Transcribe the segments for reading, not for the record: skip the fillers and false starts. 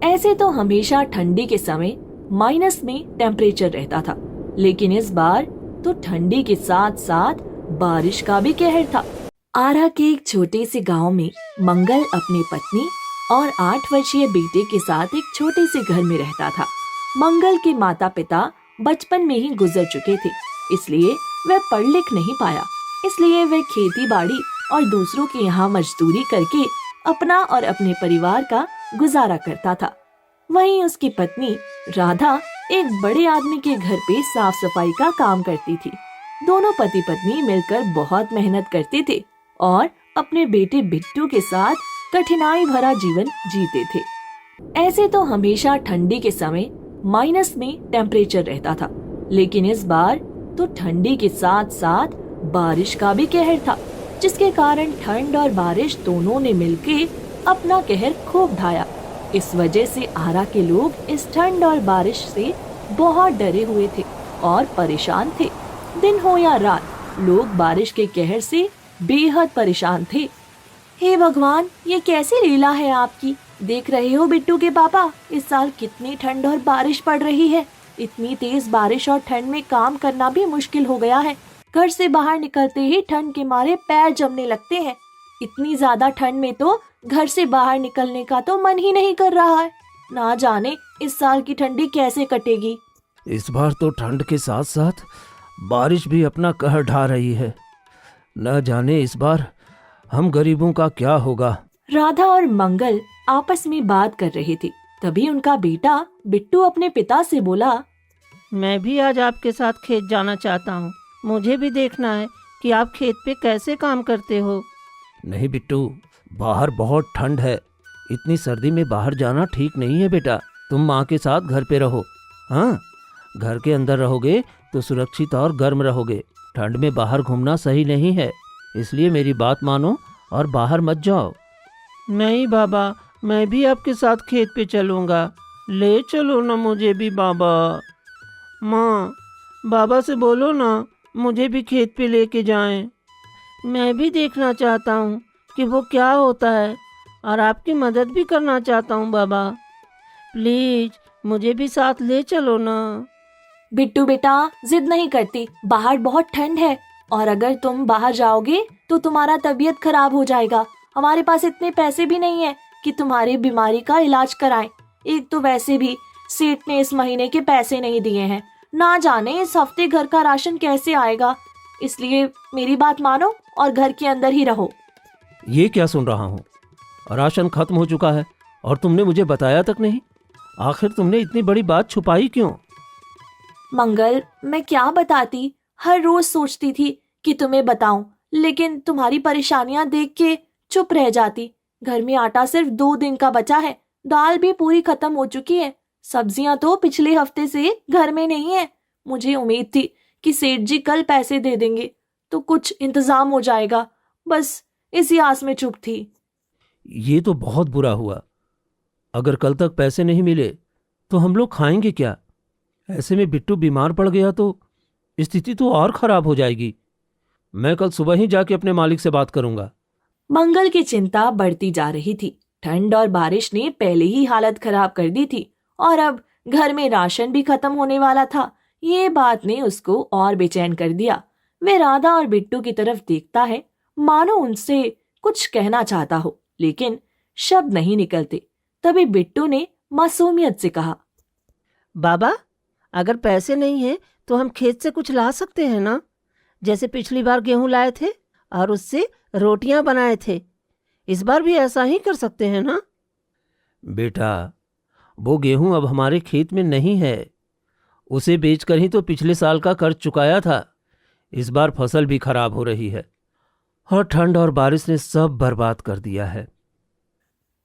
ऐसे तो हमेशा ठंडी के समय माइनस में टेम्परेचर रहता था, लेकिन इस बार तो ठंडी के साथ साथ बारिश का भी कहर था। आरा के एक छोटे से गांव में मंगल अपनी पत्नी और 8 वर्षीय बेटे के साथ एक छोटे से घर में रहता था। मंगल के माता पिता बचपन में ही गुजर चुके थे, इसलिए वह पढ़ लिख नहीं पाया। इसलिए वह खेती बाड़ी और दूसरों के यहाँ मजदूरी करके अपना और अपने परिवार का गुजारा करता था। वहीं उसकी पत्नी राधा एक बड़े आदमी के घर पे साफ सफाई का काम करती थी। दोनों पति पत्नी मिलकर बहुत मेहनत करते थे और अपने बेटे बिट्टू के साथ कठिनाई भरा जीवन जीते थे। ऐसे तो हमेशा ठंडी के समय माइनस में टेम्परेचर रहता था, लेकिन इस बार तो ठंडी के साथ साथ बारिश का भी कहर था, जिसके कारण ठंड और बारिश दोनों ने मिलकर अपना कहर खूब ढाया। इस वजह से आरा के लोग इस ठंड और बारिश से बहुत डरे हुए थे और परेशान थे। दिन हो या रात, लोग बारिश के कहर से बेहद परेशान थे। हे भगवान, ये कैसी लीला है आपकी। देख रहे हो बिट्टू के पापा, इस साल कितनी ठंड और बारिश पड़ रही है। इतनी तेज बारिश और ठंड में काम करना भी मुश्किल हो गया है। घर से बाहर निकलते ही ठंड के मारे पैर जमने लगते हैं। इतनी ज्यादा ठंड में तो घर से बाहर निकलने का तो मन ही नहीं कर रहा है। ना जाने इस साल की ठंडी कैसे कटेगी। इस बार तो ठंड के साथ साथ बारिश भी अपना कहर ढा रही है। न जाने इस बार हम गरीबों का क्या होगा। राधा और मंगल आपस में बात कर रहे थे। तभी उनका बेटा बिट्टू अपने पिता से बोला, मैं भी आज आपके साथ खेत जाना चाहता हूँ। मुझे भी देखना है कि आप खेत पे कैसे काम करते हो। नहीं बिट्टू, बाहर बहुत ठंड है। इतनी सर्दी में बाहर जाना ठीक नहीं है बेटा। तुम माँ के साथ घर पे रहो। हाँ, घर के अंदर रहोगे तो सुरक्षित और गर्म रहोगे। ठंड में बाहर घूमना सही नहीं है, इसलिए मेरी बात मानो और बाहर मत जाओ। नहीं बाबा, मैं भी आपके साथ खेत पे चलूँगा। ले चलो ना मुझे भी बाबा। माँ, बाबा से बोलो ना मुझे भी खेत पे लेके जाएं। मैं भी देखना चाहता हूँ कि वो क्या होता है और आपकी मदद भी करना चाहता हूँ बाबा। प्लीज मुझे भी साथ ले चलो ना। बिट्टू बेटा, जिद नहीं करती। बाहर बहुत ठंड है और अगर तुम बाहर जाओगे तो तुम्हारा तबीयत खराब हो जाएगा। हमारे पास इतने पैसे भी नहीं है कि तुम्हारी बीमारी का इलाज कराएं। एक तो वैसे भी सेठ ने इस महीने के पैसे नहीं दिए हैं। ना जाने इस हफ्ते घर का राशन कैसे आएगा। इसलिए मेरी बात मानो और घर के अंदर ही रहो। ये क्या सुन रहा हूँ? राशन खत्म हो चुका है और तुमने मुझे बताया तक नहीं। आखिर तुमने इतनी बड़ी बात छुपाई क्यों? मंगल, मैं क्या बताती। हर रोज सोचती थी कि तुम्हें बताऊं, लेकिन तुम्हारी परेशानियां देख के चुप रह जाती। घर में आटा सिर्फ 2 दिन का बचा है। दाल भी पूरी खत्म हो चुकी है। सब्जियां तो पिछले हफ्ते से घर में नहीं है। मुझे उम्मीद थी कि सेठ जी कल पैसे दे देंगे तो कुछ इंतजाम हो जाएगा। बस इसी आस में चुप थी। ये तो बहुत बुरा हुआ। अगर कल तक पैसे नहीं मिले तो हम लोग खाएंगे क्या? ऐसे में बिट्टू बीमार पड़ गया तो स्थिति तो और खराब हो जाएगी। मैं कल सुबह ही जाके अपने मालिक से बात करूंगा। मंगल की चिंता बढ़ती जा रही थी। ठंड और बारिश ने पहले ही हालत खराब कर दी थी और अब घर में राशन भी खत्म होने वाला था। ये बात ने उसको और बेचैन कर दिया। वे राधा और बिट्टू की तरफ देखता है, मानो उनसे कुछ कहना चाहता हो, लेकिन शब्द नहीं निकलते। तभी बिट्टू ने मासूमियत से कहा, बाबा, अगर पैसे नहीं है तो हम खेत से कुछ ला सकते हैं ना। जैसे पिछली बार गेहूं लाए थे और उससे रोटियां बनाए थे। इस बार भी ऐसा ही कर सकते हैं ना? बेटा, वो गेहूं अब हमारे खेत में नहीं है। उसे बेचकर ही तो पिछले साल का कर्ज चुकाया था। इस बार फसल भी खराब हो रही है और ठंड और बारिश ने सब बर्बाद कर दिया है।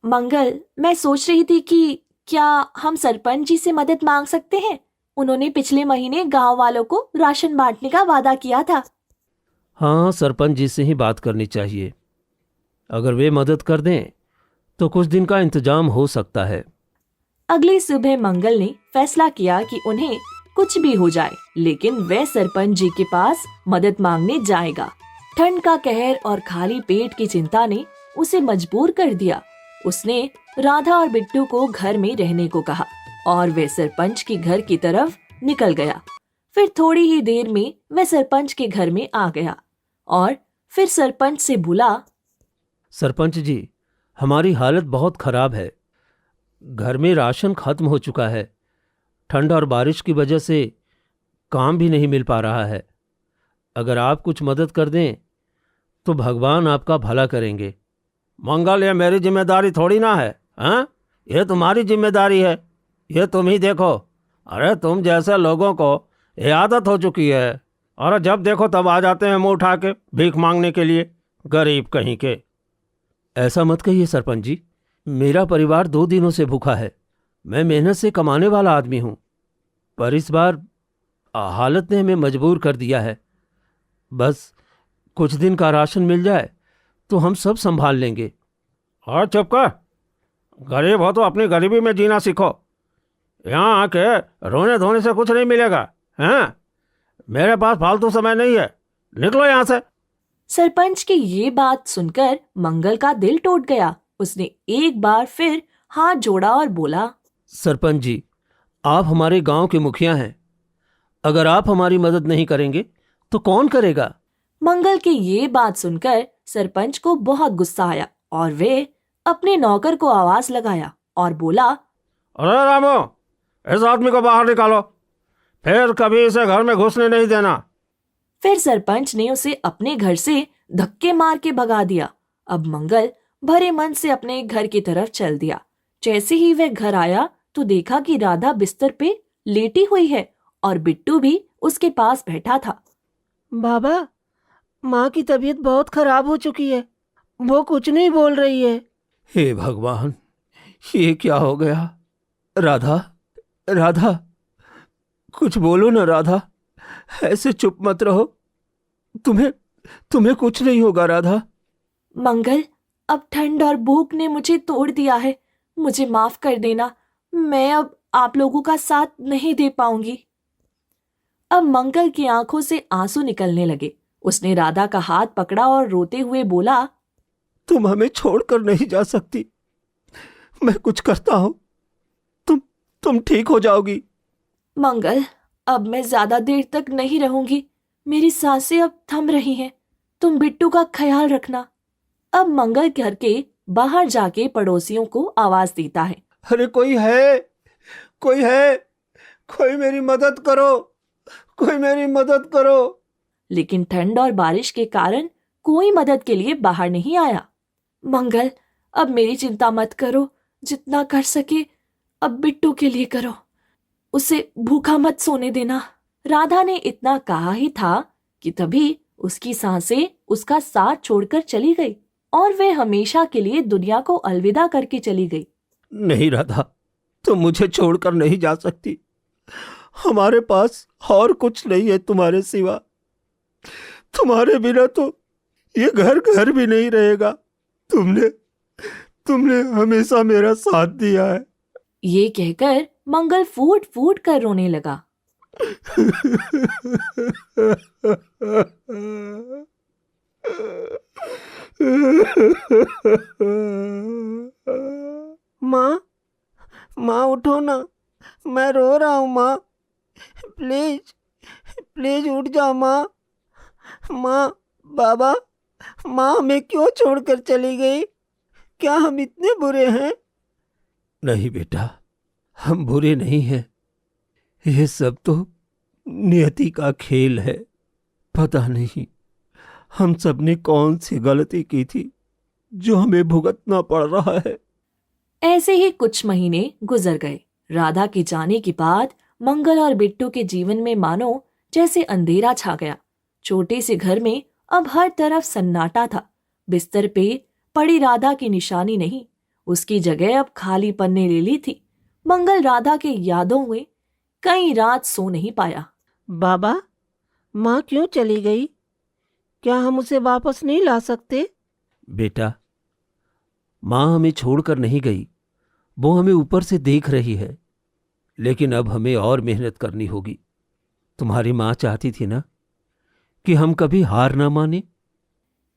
मंगल, मैं सोच रही थी कि क्या हम सरपंच जी से मदद मांग सकते हैं। उन्होंने पिछले महीने गांव वालों को राशन बांटने का वादा किया था। हाँ, सरपंच जी से ही बात करनी चाहिए। अगर वे मदद कर दें तो कुछ दिन का इंतजाम हो सकता है। अगली सुबह मंगल ने फैसला किया कि उन्हें कुछ भी हो जाए, लेकिन वह सरपंच जी के पास मदद मांगने जाएगा। ठंड का कहर और खाली पेट की चिंता ने उसे मजबूर कर दिया। उसने राधा और बिट्टू को घर में रहने को कहा और वह सरपंच के घर की तरफ निकल गया। फिर थोड़ी ही देर में वह सरपंच के घर में आ गया और फिर सरपंच से बोला, सरपंच जी, हमारी हालत बहुत खराब है। घर में राशन खत्म हो चुका है। ठंड और बारिश की वजह से काम भी नहीं मिल पा रहा है। अगर आप कुछ मदद कर दें तो भगवान आपका भला करेंगे। मंगल, ये मेरी जिम्मेदारी थोड़ी ना है, हाँ? ये तुम्हारी जिम्मेदारी है। ये तुम ही देखो। अरे तुम जैसे लोगों को ये आदत हो चुकी है और जब देखो तब आ जाते हैं मुंह उठा के भीख मांगने के लिए, गरीब कहीं के। ऐसा मत कहिए सरपंच जी, मेरा परिवार 2 दिनों से भूखा है। मैं मेहनत से कमाने वाला आदमी हूँ, पर इस बार हालत ने हमें मजबूर कर दिया है। बस कुछ दिन का राशन मिल जाए तो हम सब संभाल लेंगे। और चुप कर, गरीब हो तो अपनी गरीबी में जीना सीखो। यहाँ आके रोने धोने से कुछ नहीं मिलेगा, हैं? मेरे पास फालतू समय नहीं है, निकलो यहाँ से। सरपंच की ये बात सुनकर मंगल का दिल टूट गया। उसने एक बार फिर हाथ जोड़ा और बोला, सरपंच जी, आप हमारे गांव के मुखिया हैं। अगर आप हमारी मदद नहीं करेंगे तो कौन करेगा? मंगल की ये बात सुनकर सरपंच को बहुत गुस्सा आया और वे अपने नौकर को आवाज लगाया और बोला, अरे रामू, इस आदमी को बाहर निकालो, फिर कभी इसे घर में घुसने नहीं देना। फिर सरपंच ने उसे अपने घर से धक्के मार के भगा दिया। अब मंगल भरे मन से अपने घर की तरफ चल दिया। जैसे ही वह घर आया तो देखा कि राधा बिस्तर पे लेटी हुई है और बिट्टू भी उसके पास बैठा था। बाबा, माँ की तबीयत बहुत खराब हो चुकी है। वो कुछ नहीं बोल रही है। हे भगवान, ये क्या हो गया? राधा, राधा, कुछ बोलो ना राधा, ऐसे चुप मत रहो। तुम्हें कुछ नहीं होगा राधा। मंगल, अब ठंड और भूख ने मुझे तोड़ दिया है। मुझे माफ कर देना। मैं अब आप लोगों का साथ नहीं दे पाऊंगी। अब मंगल की आंखों से आंसू निकलने लगे। उसने राधा का हाथ पकड़ा और रोते हुए बोला, तुम हमें छोड़कर नहीं जा सकती। मैं कुछ करता हूं, तुम ठीक हो जाओगी। मंगल, अब मैं ज्यादा देर तक नहीं रहूंगी। मेरी सांसें अब थम रही हैं। तुम बिट्टू का ख्याल रखना। अब मंगल घर के बाहर जाके पड़ोसियों को आवाज देता है, अरे कोई है, कोई मेरी मदद करो, कोई मेरी मदद करो। लेकिन ठंड और बारिश के कारण कोई मदद के लिए बाहर नहीं आया। मंगल, अब मेरी चिंता मत करो। जितना कर सके अब बिट्टू के लिए करो। उसे भूखा मत सोने देना। राधा ने इतना कहा ही था कि तभी उसकी सांसें उसका साथ छोड़कर चली गई और वह हमेशा के लिए दुनिया को अलविदा करके चली गई। नहीं राधा, तुम मुझे छोड़कर नहीं जा सकती। हमारे पास और कुछ नहीं है तुम्हारे सिवा। तुम्हारे बिना तो ये घर भी नहीं रहेगा। तुमने हमेशा मेरा साथ दिया है। ये कहकर मंगल फूट फूट कर रोने लगा। माँ उठो ना, मैं रो रहा हूँ। माँ प्लीज उठ जाओ। माँ, बाबा, माँ हमें क्यों छोड़कर चली गई? क्या हम इतने बुरे हैं? नहीं बेटा, हम बुरे नहीं हैं। ये सब तो नियति का खेल है। पता नहीं हम सब ने कौन सी गलती की थी जो हमें भुगतना पड़ रहा है। ऐसे ही कुछ महीने गुजर गए। राधा के जाने के बाद मंगल और बिट्टू के जीवन में मानो जैसे अंधेरा छा गया। छोटे से घर में अब हर तरफ सन्नाटा था। बिस्तर पे पड़ी राधा की निशानी नहीं, उसकी जगह अब खालीपन ने ले ली थी। मंगल राधा के यादों में कई रात सो नहीं पाया। बाबा, माँ क्यों चली गई? क्या हम उसे वापस नहीं ला सकते? बेटा, माँ हमें छोड़कर नहीं गई। वो हमें ऊपर से देख रही है, लेकिन अब हमें और मेहनत करनी होगी। तुम्हारी माँ चाहती थी ना कि हम कभी हार ना माने।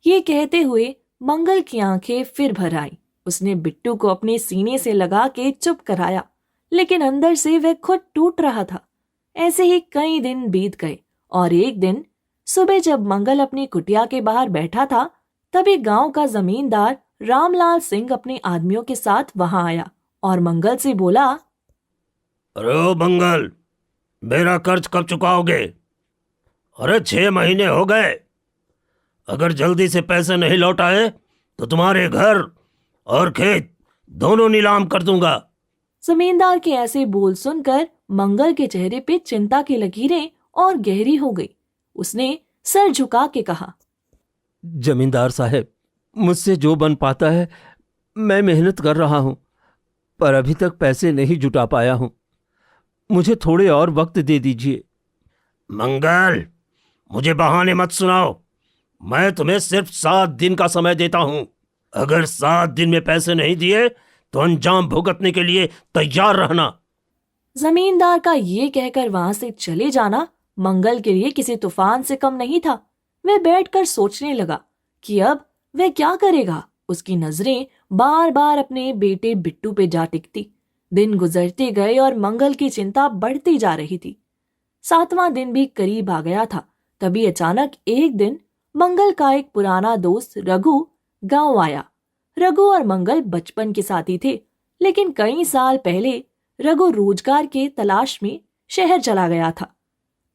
ये कहते हुए मंगल की आंखें फिर भर आई। उसने बिट्टू को अपने सीने से लगा के चुप कराया, लेकिन अंदर से वह खुद टूट रहा था। ऐसे ही कई दिन बीत गए और एक दिन सुबह जब मंगल अपनी कुटिया के बाहर बैठा था, तभी गांव का जमींदार रामलाल सिंह अपने आदमियों के साथ वहां आया और मंगल से बोला, अरे ओ मंगल, मेरा कर्ज कब चुकाओगे? अरे 6 महीने हो गए। अगर जल्दी से पैसे नहीं लौटाए तो तुम्हारे घर और खेत दोनों नीलाम कर दूंगा। जमींदार के ऐसे बोल सुनकर मंगल के चेहरे पे चिंता की लकीरें और गहरी हो गई। उसने सर झुका के कहा, जमींदार साहब, मुझसे जो बन पाता है मैं मेहनत कर रहा हूं, पर अभी तक पैसे नहीं जुटा पाया हूं। मुझे थोड़े और वक्त दे दीजिए। मंगल, मुझे बहाने मत सुनाओ। मैं तुम्हें सिर्फ 7 दिन का समय देता हूं। अगर 7 दिन में पैसे नहीं दिए तो अंजाम भुगतने के लिए तैयार रहना। जमींदार का ये कहकर वहां से चले जाना मंगल के लिए किसी तूफान से कम नहीं था। वह बैठकर सोचने लगा कि अब वह क्या करेगा। उसकी नजरें बार बार अपने बेटे बिट्टू पे जा टिकती। दिन गुजरते गए और मंगल की चिंता बढ़ती जा रही थी। 7वां दिन भी करीब आ गया था। तभी अचानक एक दिन मंगल का एक पुराना दोस्त रघु गांव आया। रघु और मंगल बचपन के साथी थे, लेकिन कई साल पहले रघु रोजगार के तलाश में शहर चला गया था।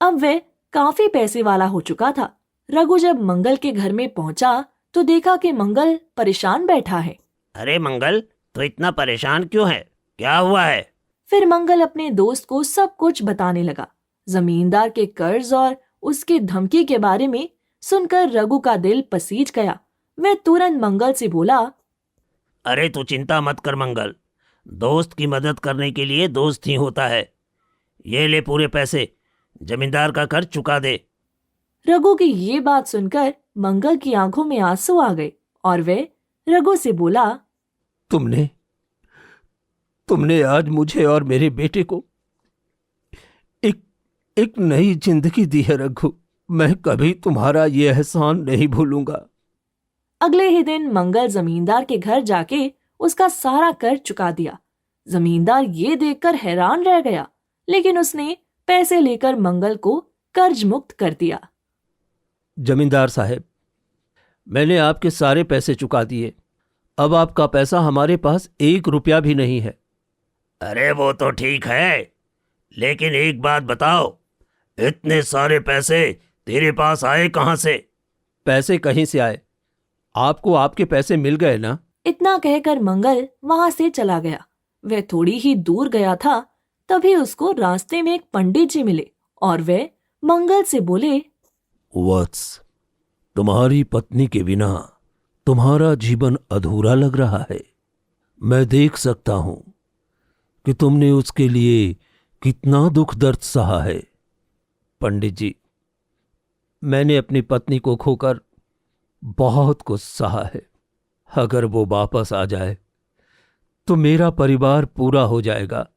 अब वह काफी पैसे वाला हो चुका था। रघु जब मंगल के घर में पहुंचा तो देखा कि मंगल परेशान बैठा है। अरे मंगल, तो इतना परेशान क्यों है? क्या हुआ है? फिर मंगल अपने दोस्त को सब कुछ बताने लगा। जमींदार के कर्ज और उसके धमकी के बारे में सुनकर रघु का दिल पसीज गया। वह तुरंत मंगल से बोला, अरे तू चिंता मत कर मंगल, दोस्त की मदद करने के लिए दोस्त ही होता है। ये ले पूरे पैसे, जमींदार का कर्ज चुका दे। रघु की ये बात सुनकर मंगल की आंखों में आंसू आ गए और वह रघु से बोला, तुमने आज मुझे और मेरे बेटे को एक नई जिंदगी दी है रघु। मैं कभी तुम्हारा ये एहसान नहीं भूलूंगा। अगले ही दिन मंगल जमींदार के घर जाके उसका सारा कर्ज चुका दिया। जमींदार ये देखकर हैरान रह गया, लेकिन उसने पैसे लेकर मंगल को कर्ज मुक्त कर दिया। जमींदार साहब, मैंने आपके सारे पैसे चुका दिए। अब आपका पैसा हमारे पास 1 रुपया भी नहीं है। अरे वो तो ठीक है, लेकिन एक बात बताओ, इतने सारे पैसे तेरे पास आए कहां से? पैसे कहीं से आए? आपको आपके पैसे मिल गए ना। इतना कहकर मंगल वहां से चला गया। वह थोड़ी ही दूर गया था, तभी उसको रास्ते में एक पंडित जी मिले और वे मंगल से बोले, वत्स, तुम्हारी पत्नी के बिना तुम्हारा जीवन अधूरा लग रहा है। मैं देख सकता हूं कि तुमने उसके लिए कितना दुख दर्द सहा है। पंडित जी, मैंने अपनी पत्नी को खोकर बहुत कुछ सहा है। अगर वो वापस आ जाए तो मेरा परिवार पूरा हो जाएगा।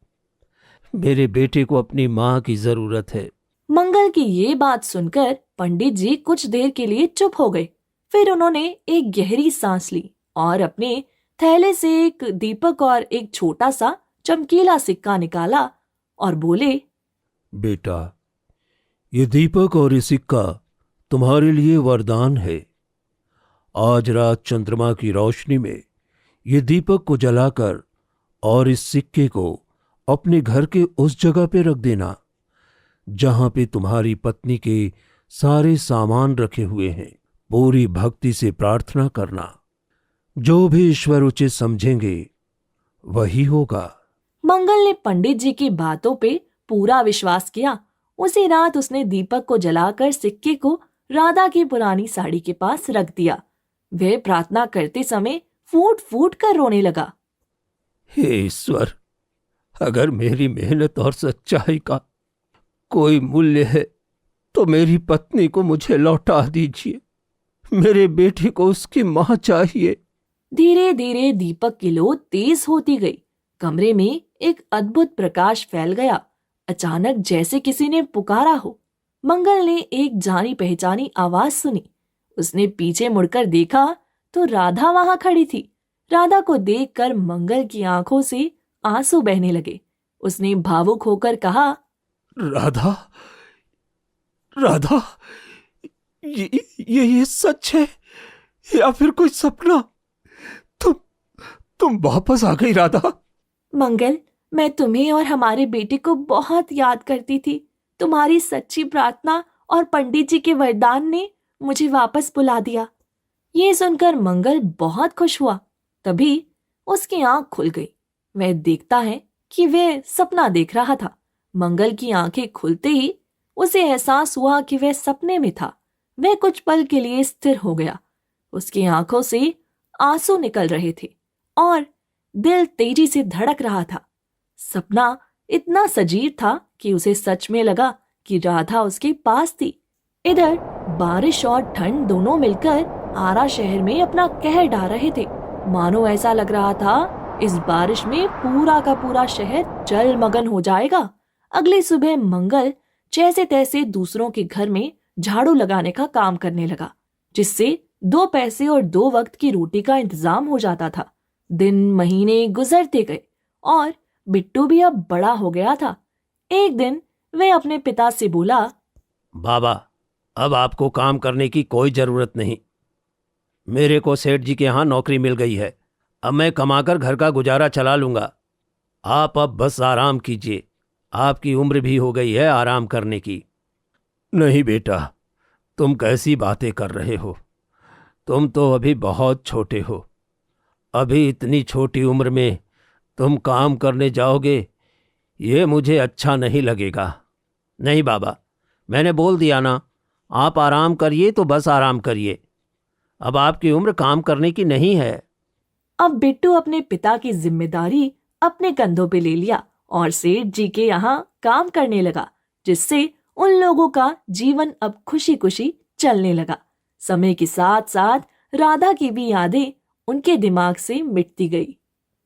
मेरे बेटे को अपनी मां की जरूरत है। मंगल की ये बात सुनकर पंडित जी कुछ देर के लिए चुप हो गए। फिर उन्होंने एक गहरी सांस ली और अपने थैले से एक दीपक और एक छोटा सा चमकीला सिक्का निकाला और बोले, बेटा, ये दीपक और ये सिक्का तुम्हारे लिए वरदान है। आज रात चंद्रमा की रोशनी में ये दीपक को जलाकर और इस सिक्के को अपने घर के उस जगह पे रख देना जहां पे तुम्हारी पत्नी के सारे सामान रखे हुए हैं। पूरी भक्ति से प्रार्थना करना। जो भी ईश्वर उचित समझेंगे वही होगा। मंगल ने पंडित जी की बातों पे पूरा विश्वास किया। उसी रात उसने दीपक को जलाकर सिक्के को राधा की पुरानी साड़ी के पास रख दिया। वह प्रार्थना करते समय फूट फूट कर रोने लगा। हे ईश्वर, अगर मेरी मेहनत और सच्चाई का कोई मूल्य है तो मेरी पत्नी को मुझे लौटा दीजिए। मेरे बेटे को उसकी मां चाहिए। धीरे धीरे दीपक की लो तेज होती गई। कमरे में एक अद्भुत प्रकाश फैल गया। अचानक जैसे किसी ने पुकारा हो। मंगल ने एक जानी पहचानी आवाज सुनी। उसने पीछे मुड़कर देखा तो राधा वहां खड़ी थी। राधा को देखकर मंगल की आंखों से आंसू बहने लगे। उसने भावुक होकर कहा, राधा, राधा, ये सच है या फिर कोई सपना? तुम वापस आ गई राधा। मंगल, मैं तुम्हें और हमारे बेटे को बहुत याद करती थी। तुम्हारी सच्ची प्रार्थना और पंडित जी के वरदान ने मुझे वापस बुला दिया। ये सुनकर मंगल बहुत खुश हुआ। तभी उसकी आंख खुल गई। वह देखता है कि वह सपना देख रहा था। मंगल की आंखें खुलते ही उसे एहसास हुआ कि वह सपने में था। वह कुछ पल के लिए स्थिर हो गया। उसकी आंखों से आंसू निकल रहे थे और दिल तेजी से धड़क रहा था। सपना इतना सजीव था कि उसे सच में लगा कि राधा उसके पास थी। इधर बारिश और ठंड दोनों मिलकर आरा शहर में अपना कहर ढा रहे थे। मानो ऐसा लग रहा था इस बारिश में पूरा का पूरा शहर जलमग्न हो जाएगा। अगली सुबह मंगल जैसे तैसे दूसरों के घर में झाड़ू लगाने का काम करने लगा, जिससे 2 पैसे और 2 वक्त की रोटी का इंतजाम हो जाता था। दिन महीने गुजरते गए और बिट्टू भी अब बड़ा हो गया था। एक दिन वह अपने पिता से बोला, बाबा, अब आपको काम करने की कोई जरूरत नहीं। मेरे को सेठ जी के यहाँ नौकरी मिल गई है। अब मैं कमाकर घर का गुजारा चला लूंगा। आप अब बस आराम कीजिए। आपकी उम्र भी हो गई है आराम करने की। नहीं बेटा, तुम कैसी बातें कर रहे हो? तुम तो अभी बहुत छोटे हो। अभी इतनी छोटी उम्र में तुम काम करने जाओगे, ये मुझे अच्छा नहीं लगेगा। नहीं बाबा, मैंने बोल दिया ना, आप आराम करिए तो बस आराम करिए। अब आपकी उम्र काम करने की नहीं है। अब बिट्टू अपने पिता की जिम्मेदारी अपने कंधों पे ले लिया और सेठ जी के यहाँ काम करने लगा, जिससे उन लोगों का जीवन अब खुशी खुशी चलने लगा। समय के साथ साथ राधा की भी यादें उनके दिमाग से मिटती गई।